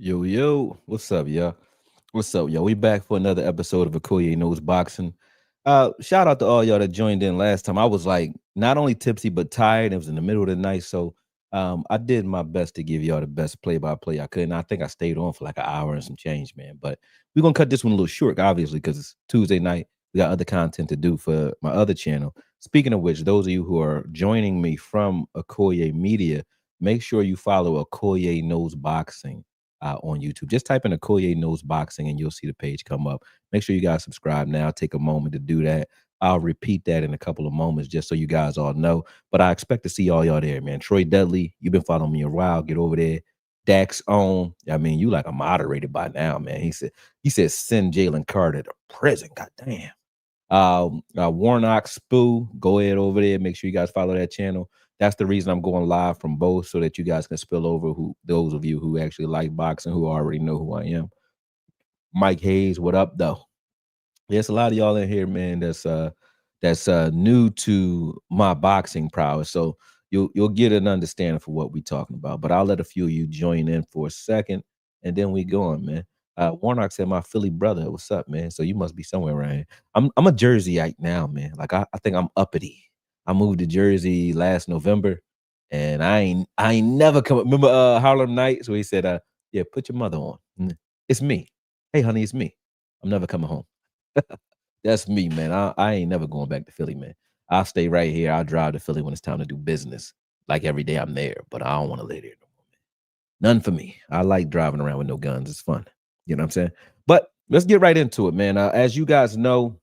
Yo, yo, what's up, y'all? What's up, yo? We back for another episode of Okoye Knows Boxing. Shout out to all y'all that joined in last time. I was like not only tipsy but tired. It was in the middle of the night, so I did my best to give y'all the best play-by-play I could. And I think I stayed on for like an hour and some change, man. But we're gonna cut this one a little short, obviously, because it's Tuesday night. We got other content to do for my other channel. Speaking of which, those of you who are joining me from Okoye Media, make sure you follow Okoye Knows Boxing on YouTube. Just type in Okoye Knows Boxing and you'll see the page come up. Make sure you guys subscribe now. Take a moment to do that. I'll repeat that in a couple of moments just so you guys all know. But I expect to see all y'all there, man. Troy Dudley, you've been following me a while. Get over there. Dax on. I mean, you like a moderator by now, man. He said send Jalen Carter to prison. God damn. Warnock Spoo, go ahead over there. Make sure you guys follow that channel. That's the reason I'm going live from both so that you guys can spill over who those of you who actually like boxing, who already know who I am. Mike Hayes, what up though? There's a lot of y'all in here, man, that's new to my boxing prowess. So you'll get an understanding for what we're talking about. But I'll let a few of you join in for a second and then we going, man. Warnock said my Philly brother. What's up, man? So you must be somewhere around here. I'm a Jerseyite now, man. Like I think I'm uppity. I moved to Jersey last November and I ain't never come. Remember Harlem Nights where he said, yeah, put your mother on. It's me. Hey honey, it's me. I'm never coming home. That's me, man. I ain't never going back to Philly, man. I'll stay right here. I'll drive to Philly when it's time to do business. Like every day I'm there, but I don't want to live there no more, man. None for me. I like driving around with no guns. It's fun. You know what I'm saying? But let's get right into it, man. As you guys know,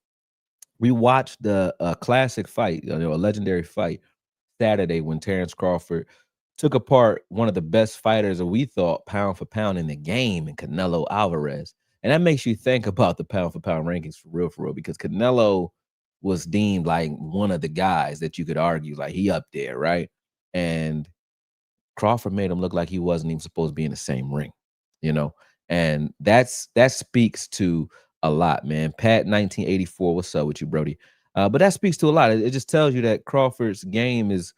we watched the classic fight, a legendary fight Saturday when Terence Crawford took apart one of the best fighters that we thought pound for pound in the game in Canelo Alvarez. And that makes you think about the pound for pound rankings for real, because Canelo was deemed like one of the guys that you could argue like he up there, right? And Crawford made him look like he wasn't even supposed to be in the same ring, you know? And that speaks to a lot, man. Pat 1984, what's up with you, Brody? But that speaks to a lot. It just tells you that Crawford's game is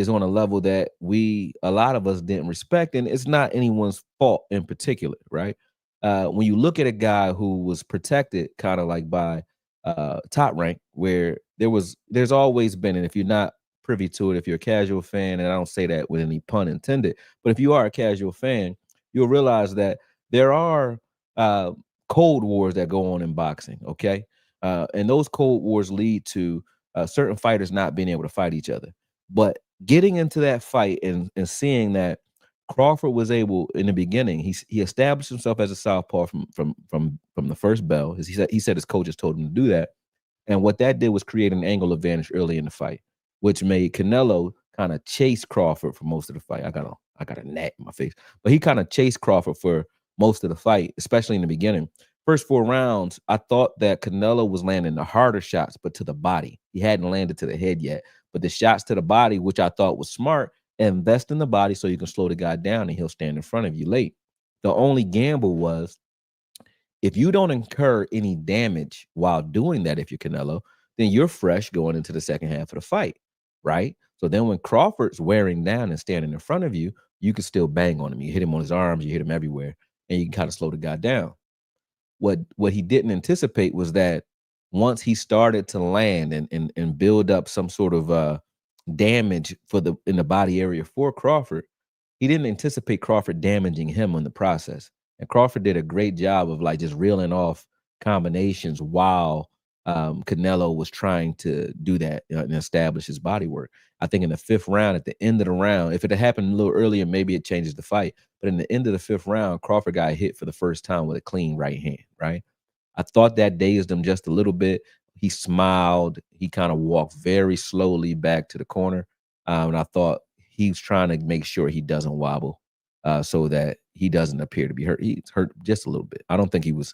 on a level that a lot of us didn't respect, and it's not anyone's fault in particular, right? When you look at a guy who was protected kind of like by top rank, where there's always been, and if you're not privy to it, if you're a casual fan, and I don't say that with any pun intended, but if you are a casual fan, you'll realize that there are cold wars that go on in boxing, okay? And those cold wars lead to certain fighters not being able to fight each other. But getting into that fight and seeing that Crawford was able in the beginning, he established himself as a southpaw from the first bell. He said his coaches told him to do that. And what that did was create an angle advantage early in the fight, which made Canelo kind of chase Crawford for most of the fight. I got a gnat in my face, but he kind of chased Crawford for most of the fight, especially in the beginning. First 4 rounds, I thought that Canelo was landing the harder shots, but to the body. He hadn't landed to the head yet. But the shots to the body, which I thought was smart, invest in the body so you can slow the guy down and he'll stand in front of you late. The only gamble was if you don't incur any damage while doing that, if you're Canelo, then you're fresh going into the second half of the fight, right? So then when Crawford's wearing down and standing in front of you, you can still bang on him. You hit him on his arms, you hit him everywhere, and you can kind of slow the guy down. What he didn't anticipate was that once he started to land and build up some sort of damage in the body area for Crawford, he didn't anticipate Crawford damaging him in the process. And Crawford did a great job of like just reeling off combinations while Canelo was trying to do that and establish his body work. I think in the fifth round, at the end of the round, if it had happened a little earlier, maybe it changes the fight. But in the end of the fifth round, Crawford got hit for the first time with a clean right hand, right? I thought that dazed him just a little bit. He smiled. He kind of walked very slowly back to the corner. And I thought he's trying to make sure he doesn't wobble so that he doesn't appear to be hurt. He's hurt just a little bit. I don't think he was,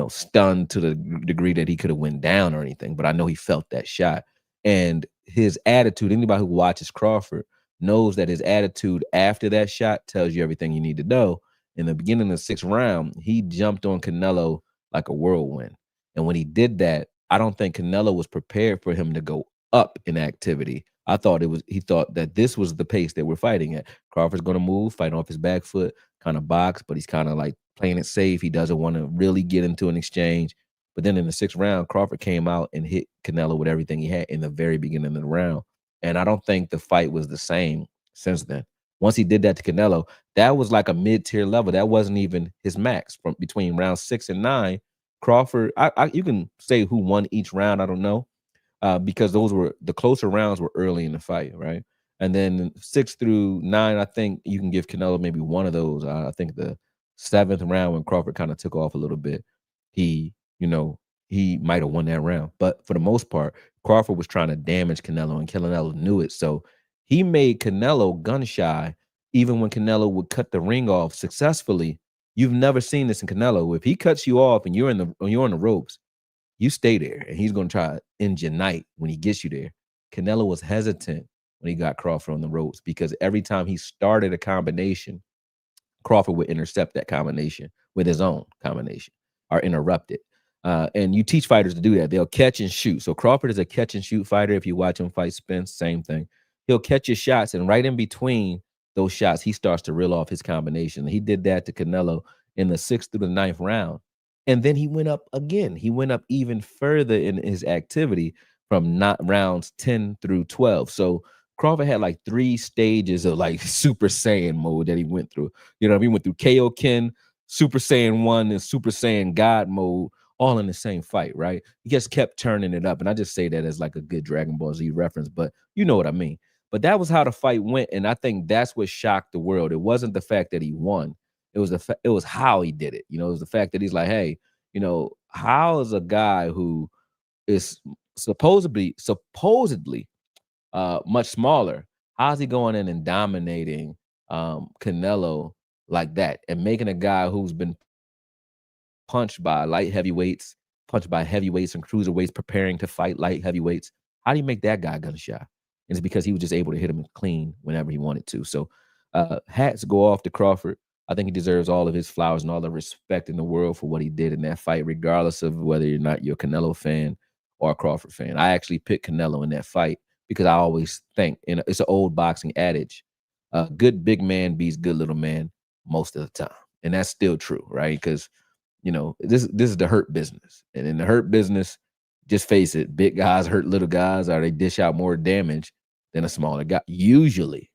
stunned to the degree that he could have went down or anything, but I know he felt that shot. And his attitude, anybody who watches Crawford knows that his attitude after that shot tells you everything you need to know. In the beginning of the sixth round, he jumped on Canelo like a whirlwind. And when he did that, I don't think Canelo was prepared for him to go up in activity. He thought that this was the pace that we're fighting at. Crawford's going to move, fight off his back foot, kind of box, but he's kind of like playing it safe. He doesn't want to really get into an exchange. But then in the 6th round, Crawford came out and hit Canelo with everything he had in the very beginning of the round. And I don't think the fight was the same since then. Once he did that to Canelo, that was like a mid-tier level. That wasn't even his max. From between round 6 and 9, Crawford, you can say who won each round. I don't know, because those were the closer rounds were early in the fight, right? And then 6 through 9, I think you can give Canelo maybe one of those. I think the 7th round when Crawford kind of took off a little bit, he, you know, he might have won that round. But for the most part, Crawford was trying to damage Canelo, and Canelo knew it. So he made Canelo gun shy, even when Canelo would cut the ring off successfully. You've never seen this in Canelo. If he cuts you off and you're on the ropes, you stay there, and he's going to try to end your night when he gets you there. Canelo was hesitant when he got Crawford on the ropes because every time he started a combination, Crawford would intercept that combination with his own combination or interrupt it. And you teach fighters to do that. They'll catch and shoot. So Crawford is a catch and shoot fighter. If you watch him fight Spence, same thing. He'll catch his shots, and right in between those shots, he starts to reel off his combination. He did that to Canelo in the 6th through the 9th round. And then he went up again. He went up even further in his activity from not rounds 10 through 12. So Crawford had like 3 stages of like Super Saiyan mode that he went through. You know, he went through Kaioken, Super Saiyan 1, and Super Saiyan God mode, all in the same fight, right? He just kept turning it up. And I just say that as like a good Dragon Ball Z reference, but you know what I mean. But that was how the fight went. And I think that's what shocked the world. It wasn't the fact that he won. It was how he did it. You know, it was the fact that he's like, hey, you know, how is a guy who is supposedly much smaller, how's he going in and dominating Canelo like that and making a guy who's been punched by light heavyweights, punched by heavyweights and cruiserweights preparing to fight light heavyweights? How do you make that guy gun shy? And it's because he was just able to hit him clean whenever he wanted to. So hats go off to Crawford. I think he deserves all of his flowers and all the respect in the world for what he did in that fight, regardless of whether you're not you're a Canelo fan or a Crawford fan. I actually picked Canelo in that fight because I always think, it's an old boxing adage, good big man beats good little man most of the time. And that's still true, right? Because this is the hurt business. And in the hurt business, just face it, big guys hurt little guys, or they dish out more damage than a smaller guy. Usually.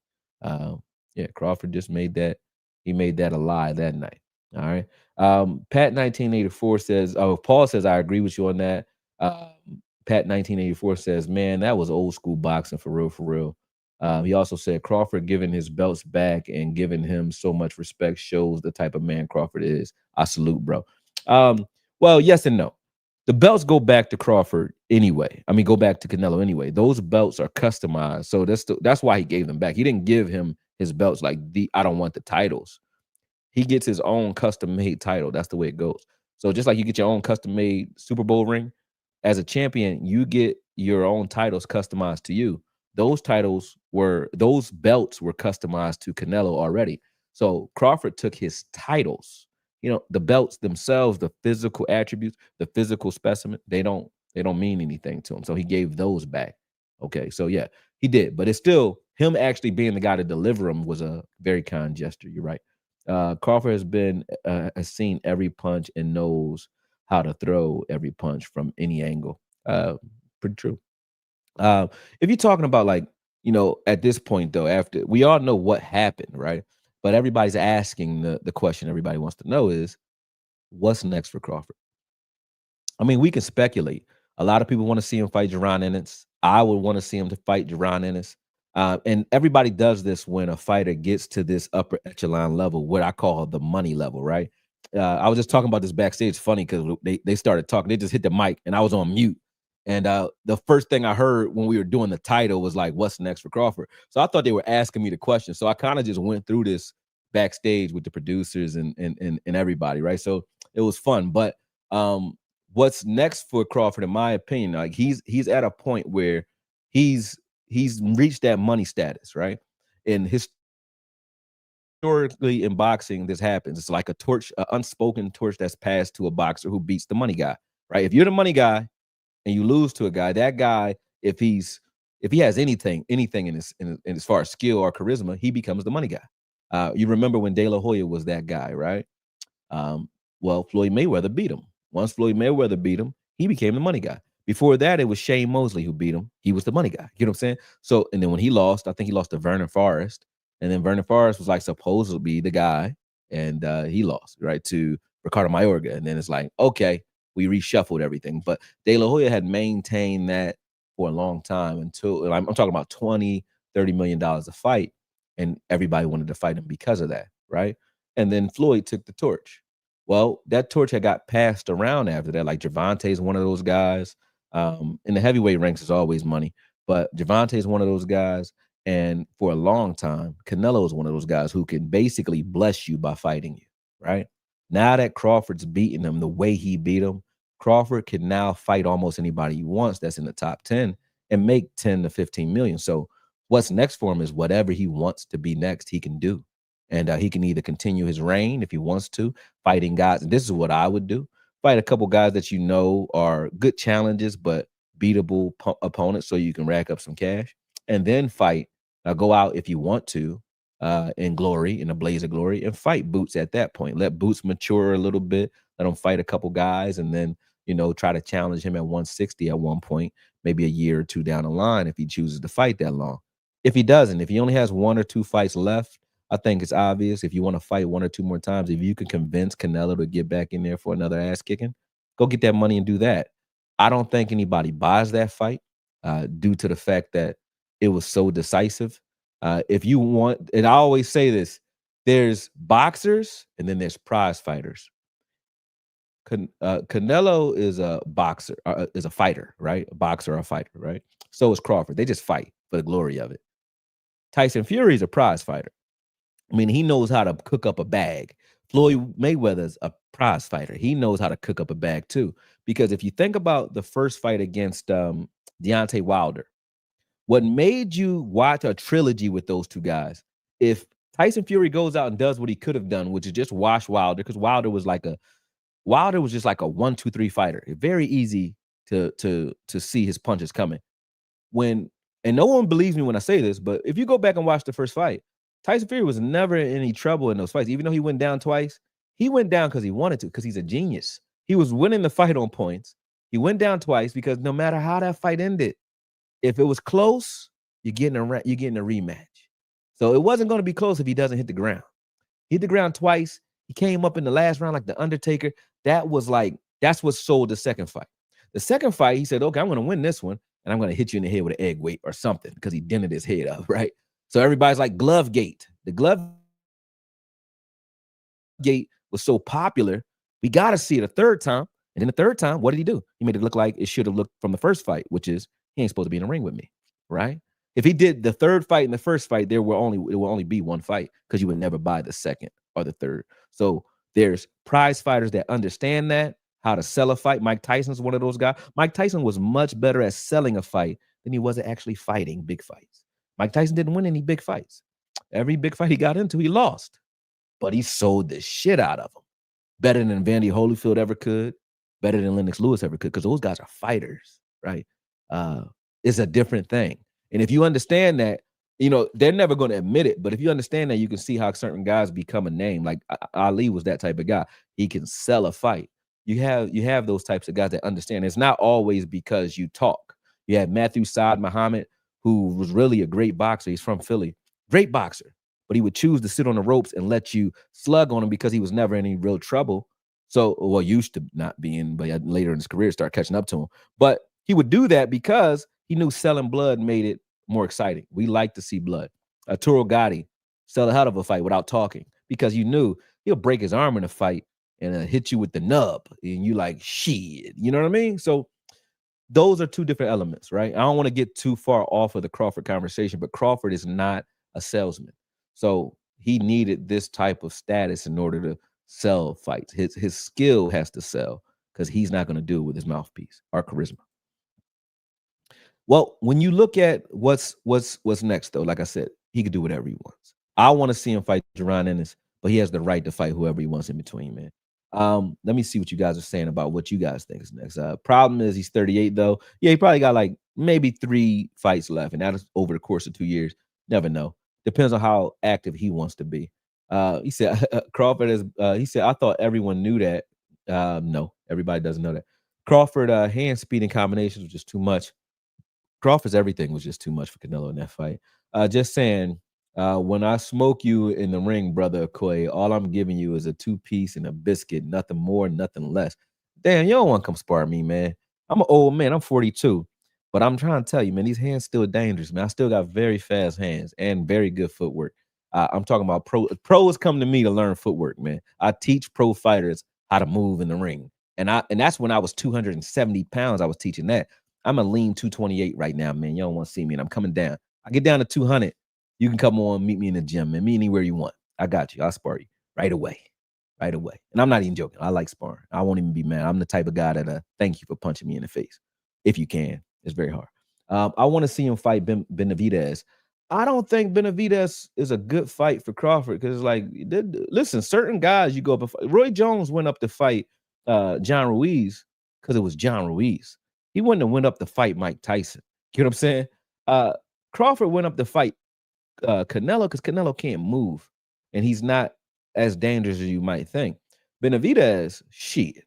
Crawford just made that. He made that a lie that night. All right. Pat 1984 says, Paul says, I agree with you on that. Pat 1984 says, man, that was old school boxing for real, for real. He also said Crawford giving his belts back and giving him so much respect shows the type of man Crawford is. I salute, bro. Well, yes and no. The belts go back to Crawford anyway. I mean, go back to Canelo anyway. Those belts are customized. So that's why he gave them back. He didn't give him his belts like I don't want the titles. He gets his own custom-made title. That's the way it goes. So just like you get your own custom-made Super Bowl ring, as a champion, you get your own titles customized to you. Those belts were customized to Canelo already. So Crawford took his titles, the belts themselves, the physical attributes, the physical specimen, they don't mean anything to him. So he gave those back. Okay, so yeah, he did. But it's still him actually being the guy to deliver them was a very kind gesture. You're right. Crawford has seen every punch and knows how to throw every punch from any angle. Pretty true. If you're talking about at this point though, after we all know what happened, right? But everybody's asking the question everybody wants to know is, what's next for Crawford? I mean, we can speculate. A lot of people want to see him fight Jaron Ennis. I would want to see him to fight Jaron Ennis. And everybody does this when a fighter gets to this upper echelon level, what I call the money level, right? I was just talking about this backstage. It's funny because they started talking. They just hit the mic and I was on mute. And the first thing I heard when we were doing the title was like, what's next for Crawford? So I thought they were asking me the question. So I kind of just went through this backstage with the producers and everybody, right? So it was fun. But what's next for Crawford, in my opinion, like he's at a point where he's reached that money status, right? And historically in boxing, this happens. It's like a torch, an unspoken torch that's passed to a boxer who beats the money guy, right? If you're the money guy and you lose to a guy, that guy, if he has anything in as far as skill or charisma, he becomes the money guy. You remember when De La Hoya was that guy, right? Um, well, Floyd Mayweather beat him. Once Floyd Mayweather beat him, he became the money guy. Before that, it was Shane Mosley who beat him. He was the money guy. You know what I'm saying? So, and then when he lost, I think he lost to Vernon Forrest. And then Vernon Forrest was like supposed to be the guy, and he lost, right, to Ricardo Mayorga. And then it's like, okay, we reshuffled everything. But De La Hoya had maintained that for a long time until I'm talking about 20, $30 million a fight. And everybody wanted to fight him because of that, right? And then Floyd took the torch. Well, that torch had got passed around after that. Like Gervonta is one of those guys. In the heavyweight ranks, is always money, but Gervonta is one of those guys. And for a long time, Canelo is one of those guys who can basically bless you by fighting you, right? Now that Crawford's beating him the way he beat him, Crawford can now fight almost anybody he wants that's in the top 10 and make 10 to 15 million. So what's next for him is whatever he wants to be next, he can do. And he can either continue his reign if he wants to, fighting guys. And this is what I would do: fight a couple guys that you know are good challenges, but beatable opponents so you can rack up some cash. And then fight, go out if you want to, in glory, in a blaze of glory, and fight Boots at that point. Let Boots mature a little bit. Let him fight a couple guys, and then, try to challenge him at 160 at one point, maybe a year or two down the line if he chooses to fight that long. If he doesn't, if he only has one or two fights left, I think it's obvious. If you want to fight one or two more times, if you can convince Canelo to get back in there for another ass kicking, go get that money and do that. I don't think anybody buys that fight due to the fact that it was so decisive. If you want, and I always say this, there's boxers and then there's prize fighters. Canelo is a boxer, is a fighter, right? A boxer or a fighter, right? So is Crawford. They just fight for the glory of it. Tyson Fury is a prize fighter. I mean, he knows how to cook up a bag. Floyd Mayweather's a prize fighter. He knows how to cook up a bag too. Because if you think about the first fight against Deontay Wilder, what made you watch a trilogy with those two guys? If Tyson Fury goes out and does what he could have done, which is just wash Wilder, because Wilder was just like a 1-2-3 fighter. Very easy to see his punches coming. And no one believes me when I say this, but if you go back and watch the first fight, Tyson Fury was never in any trouble in those fights. Even though he went down twice, he went down because he wanted to, because he's a genius. He was winning the fight on points. He went down twice because no matter how that fight ended, if it was close, you're getting a rematch. So it wasn't going to be close if he doesn't hit the ground. He hit the ground twice. He came up in the last round like the Undertaker. That's what sold the second fight. The second fight, he said, okay, I'm going to win this one, and I'm going to hit you in the head with an egg weight or something, because he dented his head up, right? So everybody's like, glove gate. The glove gate was so popular, we got to see it a third time. And then the third time, what did he do? He made it look like it should have looked from the first fight, which is he ain't supposed to be in the ring with me, right? If he did the third fight and the first fight, it will only be one fight, because you would never buy the second or the third. So there's prize fighters that understand that, how to sell a fight. Mike Tyson's one of those guys. Mike Tyson was much better at selling a fight than he was at actually fighting big fights. Mike Tyson didn't win any big fights. Every big fight he got into, he lost. But he sold the shit out of them. Better than Vandy Holyfield ever could. Better than Lennox Lewis ever could, because those guys are fighters, right? It's a different thing. And if you understand that, they're never going to admit it, but if you understand that, you can see how certain guys become a name. Like Ali was that type of guy. He can sell a fight. You have those types of guys that understand. It's not always because you talk. You have Matthew Saad Muhammad, who was really a great boxer. He's from Philly. Great boxer. But he would choose to sit on the ropes and let you slug on him because he was never in any real trouble. So, well, used to not being, but later in his career start catching up to him. But he would do that because he knew selling blood made it more exciting. We like to see blood. Arturo Gatti sell a hell of a fight without talking, because you knew he'll break his arm in a fight and hit you with the nub, and you like, shit. You know what I mean? So those are two different elements, right? I don't want to get too far off of the Crawford conversation, but Crawford is not a salesman. So he needed this type of status in order to sell fights. His skill has to sell, because he's not going to do it with his mouthpiece or charisma. Well, when you look at what's next, though, like I said, he could do whatever he wants. I want to see him fight Jaron Ennis, but he has the right to fight whoever he wants in between, man. Let me see what you guys are saying about what you guys think is next. Problem is he's 38, though. Yeah, he probably got like maybe 3 fights left, and that is over the course of 2 years. Never know. Depends on how active he wants to be. He said Crawford is. He said I thought everyone knew that. No, everybody doesn't know that. Crawford hand speeding combinations was just too much. Crawford's everything was just too much for Canelo in that fight. Just saying, when I smoke you in the ring, brother Okoye, all I'm giving you is a 2-piece and a biscuit, nothing more, nothing less. Damn, you don't want to come spar me, man. I'm an old man. I'm 42. But I'm trying to tell you, man, these hands still dangerous, man. I still got very fast hands and very good footwork. I'm talking about pros come to me to learn footwork, man. I teach pro fighters how to move in the ring. And that's when I was 270 pounds. I was teaching that. I'm a lean 228 right now, man. You don't want to see me, and I'm coming down. I get down to 200. You can come on, meet me in the gym, man. Meet anywhere you want. I got you. I'll spar you right away, right away. And I'm not even joking. I like sparring. I won't even be mad. I'm the type of guy that thank you for punching me in the face, if you can. It's very hard. I want to see him fight Benavidez. I don't think Benavidez is a good fight for Crawford because, like, listen, certain guys you go up and fight. Roy Jones went up to fight John Ruiz because it was John Ruiz. He wouldn't have went up to fight Mike Tyson. You know what I'm saying? Crawford went up to fight Canelo because Canelo can't move, and he's not as dangerous as you might think. Benavidez, shit,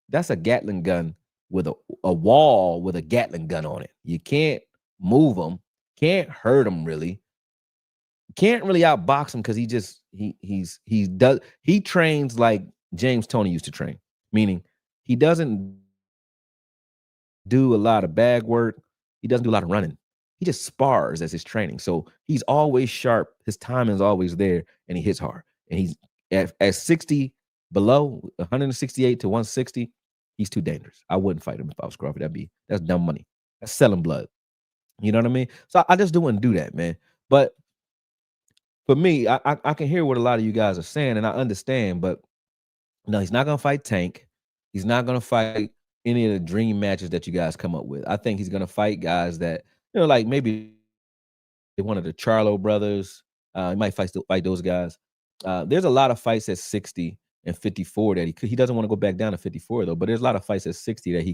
that's a Gatling gun with a wall with a Gatling gun on it. You can't move him, can't hurt him really, can't really outbox him because he trains like James Toney used to train, meaning he doesn't do a lot of bag work. He doesn't do a lot of running. He just spars as his training. So he's always sharp. His timing is always there, and he hits hard. And he's at 60 below 168 to 160. He's too dangerous. I wouldn't fight him if I was Crawford. That's dumb money. That's selling blood. You know what I mean? So I just wouldn't do that, man. But for me, I can hear what a lot of you guys are saying, and I understand. But no, he's not gonna fight Tank. He's not gonna fight any of the dream matches that you guys come up with. I think he's gonna fight guys that, like maybe one of the Charlo brothers. He might fight those guys. There's a lot of fights at 60 and 54 that he doesn't want to go back down to 54 though. But there's a lot of fights at 60 that he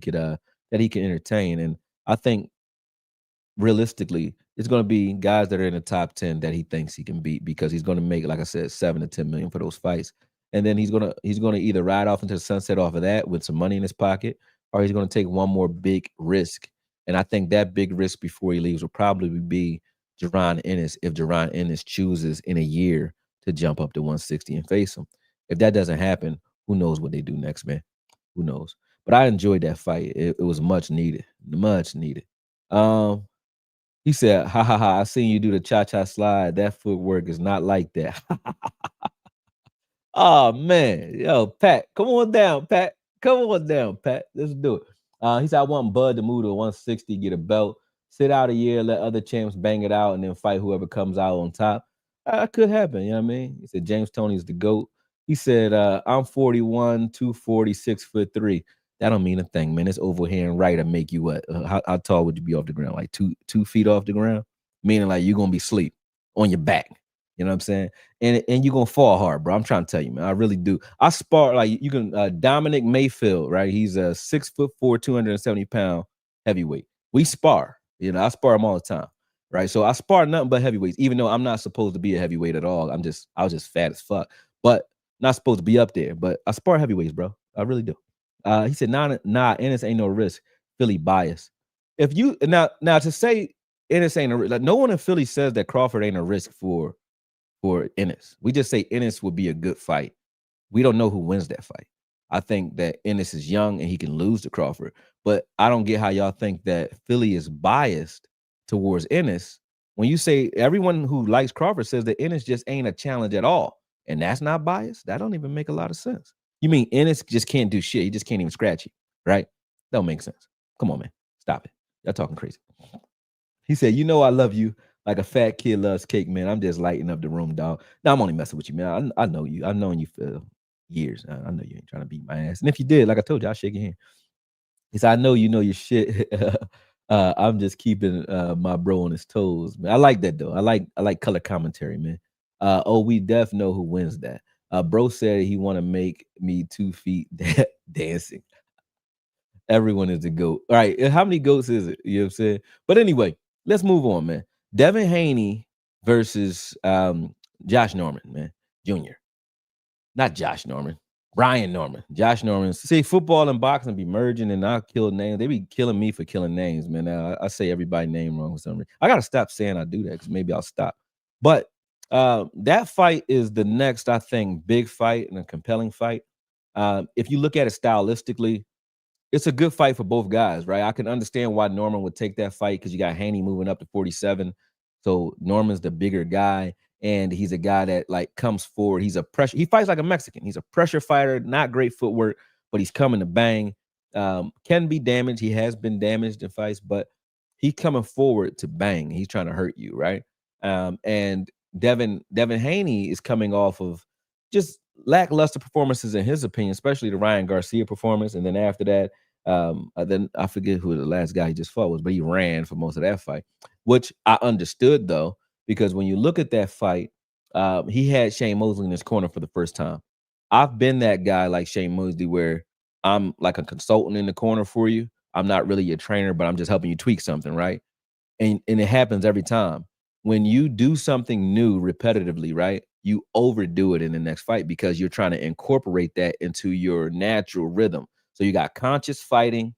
can entertain. And I think realistically, it's going to be guys that are in the top 10 that he thinks he can beat because he's going to make, like I said, 7 to 10 million for those fights. And then he's gonna either ride off into the sunset off of that with some money in his pocket, or he's gonna take one more big risk. And I think that big risk before he leaves will probably be Jaron Ennis if Jaron Ennis chooses in a year to jump up to 160 and face him. If that doesn't happen, who knows what they do next, man? Who knows? But I enjoyed that fight. It was much needed. Much needed. He said, ha ha ha, I seen you do the cha-cha slide. That footwork is not like that. Oh man, yo, Pat, come on down, Pat. Come on down, Pat. Let's do it. He said, I want Bud to move to 160, get a belt, sit out a year, let other champs bang it out, and then fight whoever comes out on top. That could happen, you know what I mean? He said, James Toney's the GOAT. He said, I'm 41, 240, 6'3". That don't mean a thing, man. This overhand right to make you what? How tall would you be off the ground? Like 2 feet off the ground? Meaning like you're gonna be asleep on your back. You know what I'm saying? And you're gonna fall hard, bro. I'm trying to tell you, man. I really do. I spar like you can Dominic Mayfield, right? He's a 6'4", 270-pound heavyweight. We spar, I spar him all the time. Right. So I spar nothing but heavyweights, even though I'm not supposed to be a heavyweight at all. I was just fat as fuck, but not supposed to be up there. But I spar heavyweights, bro. I really do. He said, nah, Ennis ain't no risk. Philly bias. If you now to say Ennis ain't a risk, like no one in Philly says that Crawford ain't a risk for Ennis. We just say Ennis would be a good fight. We don't know who wins that fight. I think that Ennis is young and he can lose to Crawford, but I don't get how y'all think that Philly is biased towards Ennis. When you say everyone who likes Crawford says that Ennis just ain't a challenge at all, and that's not biased, that don't even make a lot of sense. You mean Ennis just can't do shit? He just can't even scratch you, right? That don't make sense. Come on, man. Stop it. Y'all talking crazy. He said, I love you like a fat kid loves cake, man. I'm just lighting up the room, dog. Now I'm only messing with you, man. I know you. I've known you for years. I know you ain't trying to beat my ass. And if you did, like I told you, I'll shake your hand. He said, I know you know your shit. I'm just keeping my bro on his toes, man. I like that though. I like color commentary, man. We def know who wins that. Bro said he want to make me 2 feet dancing. Everyone is a GOAT. All right, how many GOATs is it? You know what I'm saying? But anyway, let's move on, man. Devin Haney versus Josh Norman, man. Jr., not Josh Norman. Brian Norman. Josh Norman. See, football and boxing be merging, and I kill names. They be killing me for killing names, man. I say everybody's name wrong for some reason. I gotta stop saying I do that because maybe I'll stop. But that fight is the next, I think, big fight and a compelling fight. If you look at it stylistically, it's a good fight for both guys, right? I can understand why Norman would take that fight because you got Haney moving up to 47. So Norman's the bigger guy, and he's a guy that like comes forward. He's a pressure. He fights like a Mexican. He's a pressure fighter, not great footwork, but he's coming to bang. Can be damaged. He has been damaged in fights, but he's coming forward to bang. He's trying to hurt you, right? And Devin Haney is coming off of just lackluster performances in his opinion, especially the Ryan Garcia performance. And then after that, then I forget who the last guy he just fought was, but he ran for most of that fight, which I understood though, because when you look at that fight, he had Shane Mosley in his corner for the first time. I've been that guy like Shane Mosley where I'm like a consultant in the corner for you. I'm not really your trainer, but I'm just helping you tweak something, right? And it happens every time. When you do something new repetitively, right? You overdo it in the next fight because you're trying to incorporate that into your natural rhythm. So you got conscious fighting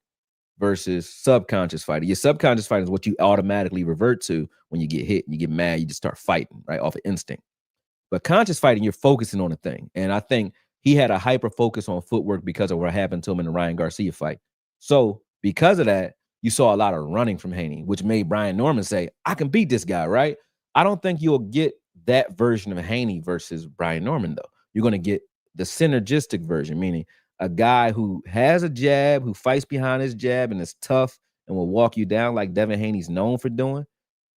versus subconscious fighting. Your subconscious fighting is what you automatically revert to when you get hit and you get mad, you just start fighting, right? Off of instinct. But conscious fighting, you're focusing on a thing. And I think he had a hyper focus on footwork because of what happened to him in the Ryan Garcia fight. So because of that, you saw a lot of running from Haney, which made Brian Norman say, I can beat this guy, right? I don't think you'll get that version of Haney versus Brian Norman, though. You're going to get the synergistic version, meaning a guy who has a jab, who fights behind his jab and is tough and will walk you down like Devin Haney's known for doing,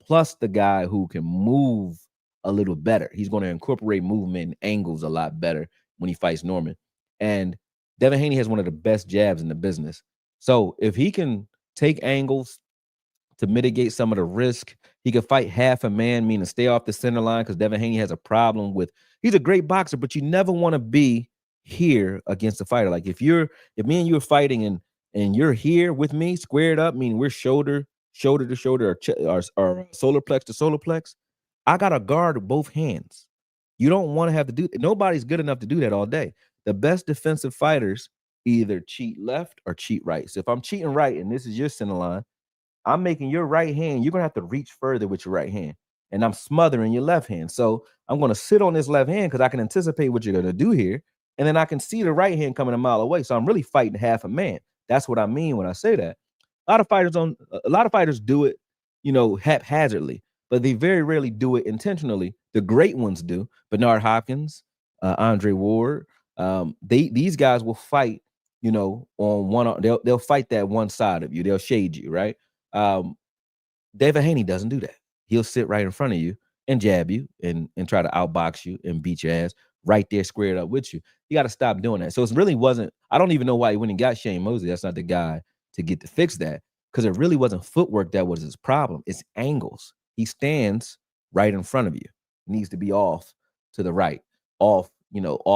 plus the guy who can move a little better. He's going to incorporate movement and angles a lot better when he fights Norman. And Devin Haney has one of the best jabs in the business. So if he can take angles to mitigate some of the risk, he could fight half a man, meaning stay off the center line, because Devin Haney has a problem with, he's a great boxer, but you never want to be here against a fighter. Like if me and you are fighting and you're here with me, squared up, meaning we're shoulder to shoulder, or solar plex to solar plex, I got to guard both hands. You don't want to have to do, nobody's good enough to do that all day. The best defensive fighters either cheat left or cheat right. So if I'm cheating right and this is your center line, I'm making your right hand, you're going to have to reach further with your right hand. And I'm smothering your left hand. So I'm going to sit on this left hand because I can anticipate what you're going to do here. And then I can see the right hand coming a mile away. So I'm really fighting half a man. That's what I mean when I say that. A lot of fighters do it, haphazardly, but they very rarely do it intentionally. The great ones do. Bernard Hopkins, Andre Ward, these guys will fight, on one. They'll fight that one side of you. They'll shade you, right? David Haney doesn't do that. He'll sit right in front of you and jab you and try to outbox you and beat your ass right there squared up with you. You got to stop doing that. So it really wasn't, I don't even know why he went and got Shane Mosley. That's not the guy to get to fix that, because it really wasn't footwork that was his problem. It's angles. He stands right in front of you. He needs to be off to the right, off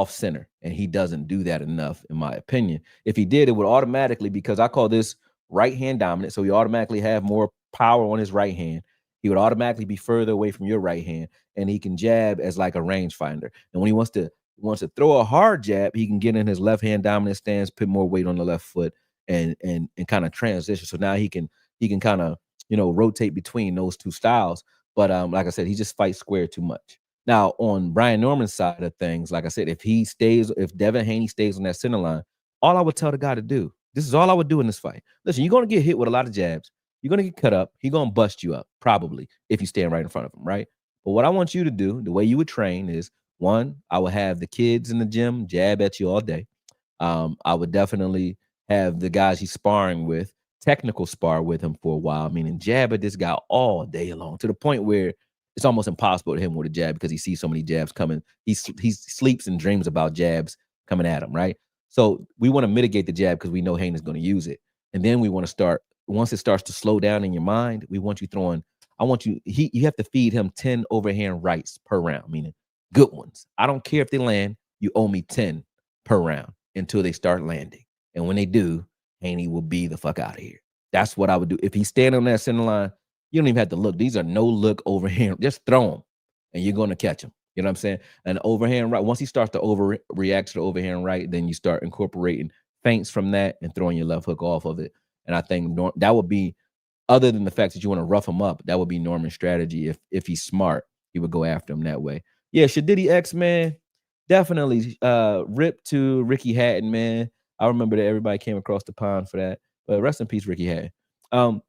center. And he doesn't do that enough, in my opinion. If he did, it would automatically, because I call this right hand dominant. So he automatically have more power on his right hand. He would automatically be further away from your right hand, and he can jab as like a rangefinder. And when he wants to throw a hard jab, he can get in his left hand dominant stance, put more weight on the left foot, and kind of transition. So now he can kind of rotate between those two styles. But like I said, he just fights square too much. Now on Brian Norman's side of things, like I said, if Devin Haney stays on that center line, all I would tell the guy to do, this is all I would do in this fight. Listen, you're going to get hit with a lot of jabs. You're going to get cut up. He's going to bust you up, probably, if you stand right in front of him, right? But what I want you to do, the way you would train is, one, I would have the kids in the gym jab at you all day. I would definitely have the guys he's sparring with, technical spar with him for a while, meaning jab at this guy all day long, to the point where it's almost impossible to hit him with a jab because he sees so many jabs coming. He sleeps and dreams about jabs coming at him, right? So we want to mitigate the jab because we know Haney's going to use it. And then we want to start, once it starts to slow down in your mind, we want you throwing, you have to feed him 10 overhand rights per round, meaning good ones. I don't care if they land, you owe me 10 per round until they start landing. And when they do, Haney will be the fuck out of here. That's what I would do. If he's standing on that center line, you don't even have to look. These are no look overhand. Just throw him and you're going to catch him. You know what I'm saying? An overhand right. Once he starts to overreact to the overhand right, then you start incorporating feints from that and throwing your left hook off of it. And I think that would be, other than the fact that you want to rough him up, that would be Norman's strategy. If he's smart, he would go after him that way. Yeah, Shadiddy X, man, definitely rip to Ricky Hatton, man. I remember that everybody came across the pond for that. But rest in peace, Ricky Hatton.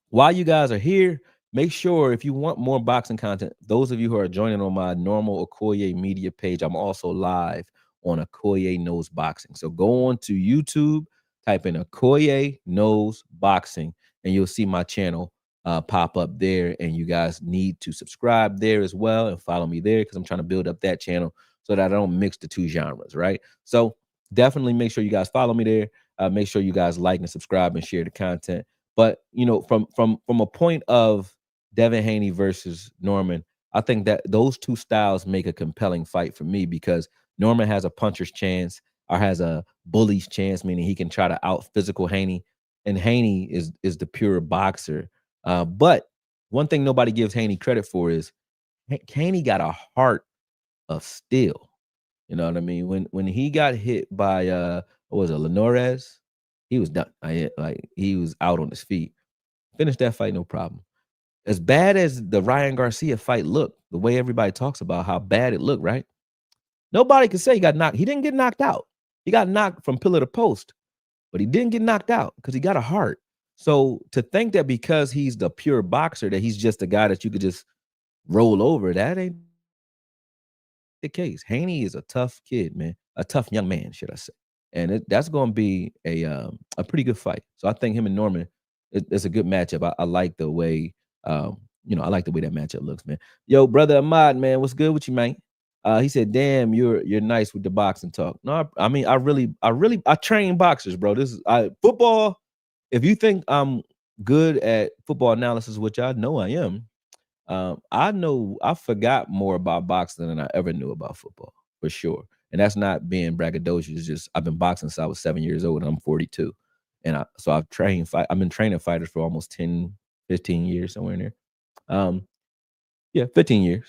While you guys are here, make sure if you want more boxing content, those of you who are joining on my normal Okoye media page, I'm also live on Okoye Knows Boxing. So go on to YouTube, type in Okoye Knows Boxing, and you'll see my channel pop up there. And you guys need to subscribe there as well and follow me there, because I'm trying to build up that channel so that I don't mix the two genres, right? So definitely make sure you guys follow me there. Make sure you guys like and subscribe and share the content. But from a point of Devin Haney versus Norman, I think that those two styles make a compelling fight for me, because Norman has a puncher's chance or has a bully's chance, meaning he can try to out physical Haney, and Haney is the pure boxer. But one thing nobody gives Haney credit for is Haney got a heart of steel. You know what I mean? When he got hit by what was it, Linares, he was done. Like he was out on his feet. Finished that fight, no problem. As bad as the Ryan Garcia fight looked, the way everybody talks about how bad it looked, right? Nobody could say he got knocked. He didn't get knocked out. He got knocked from pillar to post, but he didn't get knocked out because he got a heart. So to think that because he's the pure boxer, that he's just a guy that you could just roll over, that ain't the case. Haney is a tough kid, man. A tough young man, should I say. And that's going to be a pretty good fight. So I think him and Norman, it's a good matchup. I like the way, I like the way that matchup looks, man. Yo, brother Ahmad, man, what's good with you, man? He said, "Damn, you're nice with the boxing talk." No, I mean, I train boxers, bro. This is football. If you think I'm good at football analysis, which I know I am, I forgot more about boxing than I ever knew about football, for sure. And that's not being braggadocious. It's just I've been boxing since I was 7 years old and I'm 42. And I've been training fighters for almost 10, 15 years, somewhere in there. Yeah, 15 years.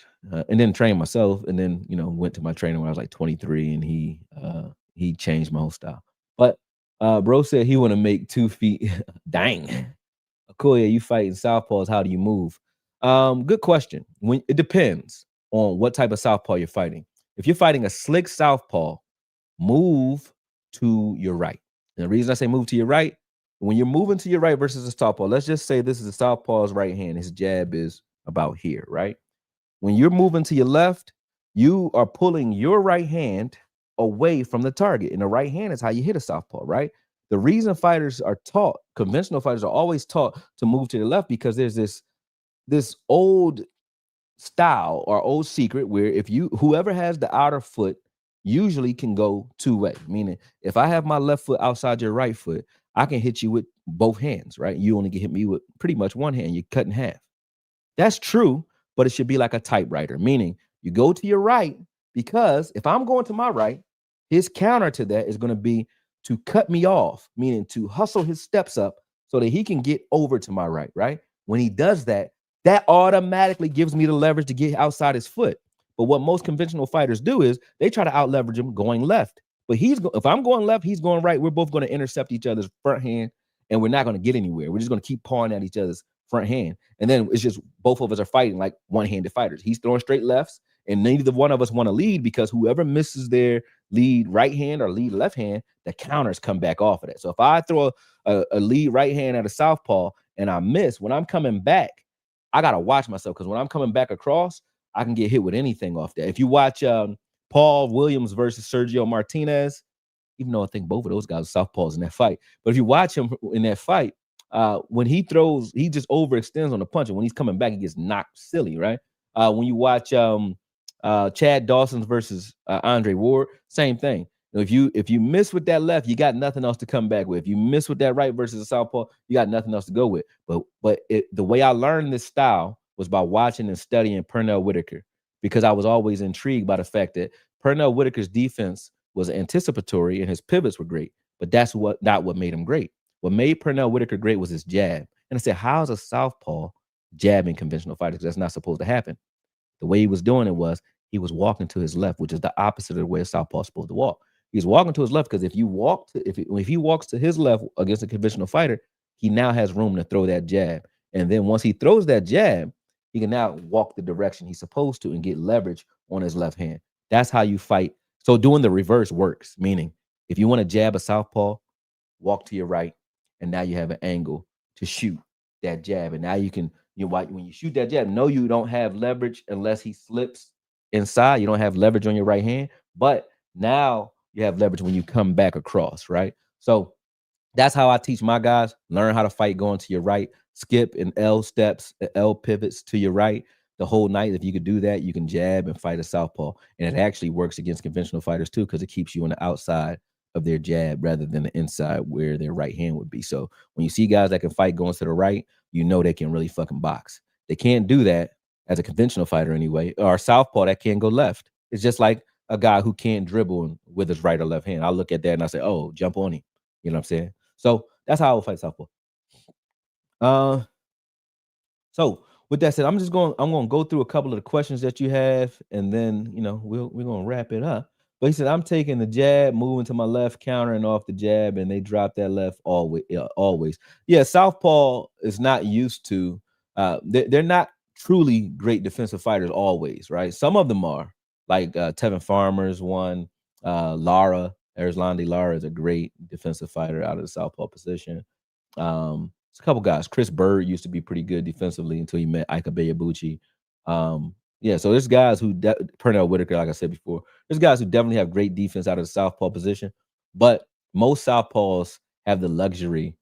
And then trained myself, and then, went to my trainer when I was like 23, and he changed my whole style. But bro said he want to make 2 feet. Dang. Okoye, you fighting southpaws, how do you move? Good question. It depends on what type of southpaw you're fighting. If you're fighting a slick southpaw, move to your right. And the reason I say move to your right, when you're moving to your right versus a southpaw, let's just say this is a southpaw's right hand. His jab is about here, right? When you're moving to your left, you are pulling your right hand away from the target. And the right hand is how you hit a southpaw, right? The reason fighters are taught, conventional fighters are always taught to move to the left, because there's this old style or old secret where whoever has the outer foot usually can go 2-way. Meaning, if I have my left foot outside your right foot, I can hit you with both hands, right? You only can hit me with pretty much one hand. You cut in half. That's true, but it should be like a typewriter, meaning you go to your right, because if I'm going to my right, his counter to that is going to be to cut me off, meaning to hustle his steps up so that he can get over to my right, right? When he does that, that automatically gives me the leverage to get outside his foot. But what most conventional fighters do is they try to out leverage him going left. But if I'm going left, he's going right. We're both going to intercept each other's front hand, and we're not going to get anywhere. We're just going to keep pawing at each other's front hand. And then it's just both of us are fighting like one-handed fighters. He's throwing straight lefts, and neither one of us want to lead, because whoever misses their lead right hand or lead left hand, the counters come back off of that. So if I throw a lead right hand at a southpaw and I miss, when I'm coming back, I got to watch myself, because when I'm coming back across, I can get hit with anything off that. If you watch Paul Williams versus Sergio Martinez, even though I think both of those guys are southpaws in that fight, but if you watch him in that fight, when he throws, he just overextends on the punch, and when he's coming back, he gets knocked silly, right? When you watch Chad Dawson versus Andre Ward, same thing. If you miss with that left, you got nothing else to come back with. If you miss with that right versus a southpaw, you got nothing else to go with. But the way I learned this style was by watching and studying Pernell Whitaker, because I was always intrigued by the fact that Pernell Whitaker's defense was anticipatory and his pivots were great, but that's not what made him great. What made Pernell Whitaker great was his jab. And I said, how's a southpaw jabbing conventional fighters? That's not supposed to happen. The way he was doing it was he was walking to his left, which is the opposite of the way a southpaw is supposed to walk. He's walking to his left because if he walks to his left against a conventional fighter, he now has room to throw that jab. And then once he throws that jab, he can now walk the direction he's supposed to and get leverage on his left hand. That's how you fight. So doing the reverse works, meaning if you want to jab a southpaw, walk to your right, and now you have an angle to shoot that jab. And now you can, when you shoot that jab, no, you don't have leverage unless he slips inside. You don't have leverage on your right hand, but now you have leverage when you come back across, right? So that's how I teach my guys. Learn how to fight going to your right, skip and L steps, L pivots to your right the whole night. If you could do that, you can jab and fight a southpaw. And it actually works against conventional fighters too, because it keeps you on the outside of their jab rather than the inside where their right hand would be. So when you see guys that can fight going to the right, you know they can really fucking box. They can't do that as a conventional fighter anyway, or a southpaw that can't go left. It's just like a guy who can't dribble with his right or left hand. I look at that and I say, oh, jump on him. You know what I'm saying? So that's how I would fight southpaw. Uh, so with that said, I'm gonna go through a couple of the questions that you have, and then we're gonna wrap it up. But he said, I'm taking the jab, moving to my left, countering off the jab, and they drop that left always. Always. Yeah, southpaw is not used to. They're not truly great defensive fighters always, right? Some of them are, like Tevin Farmer's one. Erzlandi Lara is a great defensive fighter out of the southpaw position. It's a couple guys. Chris Bird used to be pretty good defensively until he met Ika Beyabuchi. Yeah, so there's guys who Pernell Whitaker, like I said before, there's guys who definitely have great defense out of the southpaw position, but most southpaws have the luxury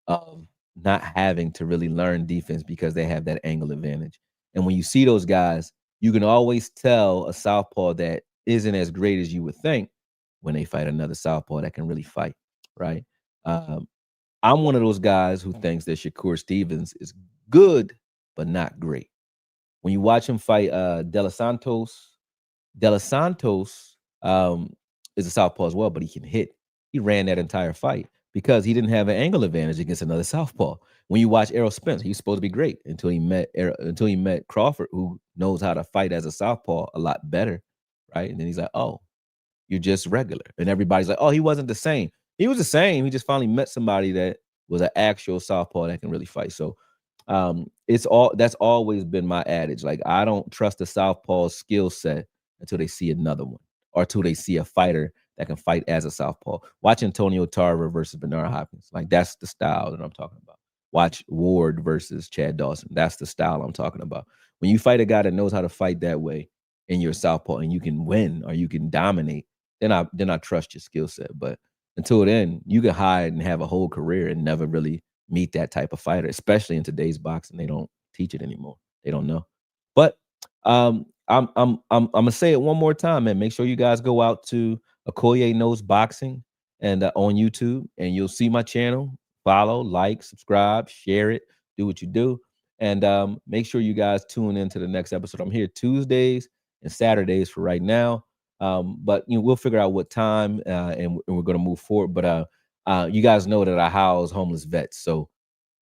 of not having to really learn defense because they have that angle advantage. And when you see those guys, you can always tell a southpaw that isn't as great as you would think when they fight another southpaw that can really fight, right? I'm one of those guys who thinks that Shakur Stevens is good, but not great. When you watch him fight De Los Santos is a southpaw as well, but he can hit. He ran that entire fight because he didn't have an angle advantage against another southpaw. When you watch Errol Spence, he was supposed to be great until he met Crawford, who knows how to fight as a southpaw a lot better, right? And then he's like, oh, you're just regular. And everybody's like, oh, he wasn't the same. He was the same. He just finally met somebody that was an actual southpaw that can really fight. So that's always been my adage. Like, I don't trust the southpaw's skill set until they see another one or until they see a fighter that can fight as a southpaw. Watch Antonio Tarver versus Bernard Hopkins. Like, that's the style that I'm talking about. Watch Ward versus Chad Dawson. That's the style I'm talking about. When you fight a guy that knows how to fight that way and you're a southpaw and you can win or you can dominate, then I trust your skill set. But until then, you can hide and have a whole career and never really meet that type of fighter, especially in today's boxing. They don't teach it anymore. They don't know. But I'm gonna say it one more time, man. Make sure you guys go out to Okoye Knows Boxing and on YouTube, and you'll see my channel. Follow, like, subscribe, share it, do what you do, and make sure you guys tune into the next episode. I'm here Tuesdays and Saturdays for right now. But we'll figure out what time and we're going to move forward. But you guys know that I house homeless vets, so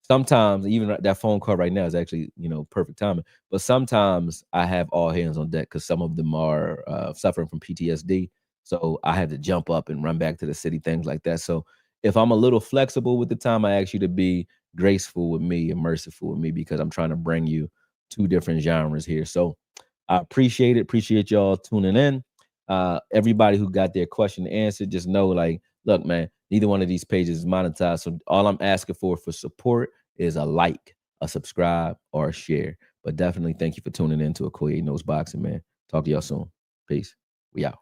sometimes even that phone call right now is actually perfect timing. But sometimes I have all hands on deck because some of them are suffering from PTSD, so I have to jump up and run back to the city, things like that. So if I'm a little flexible with the time, I ask you to be graceful with me and merciful with me because I'm trying to bring you two different genres here. So I appreciate it. Appreciate y'all tuning in. Everybody who got their question answered, just know, like, look, man, neither one of these pages is monetized. So all I'm asking for support is a like, a subscribe, or a share. But definitely thank you for tuning in to Okoye Knows Boxing, man. Talk to y'all soon. Peace. We out.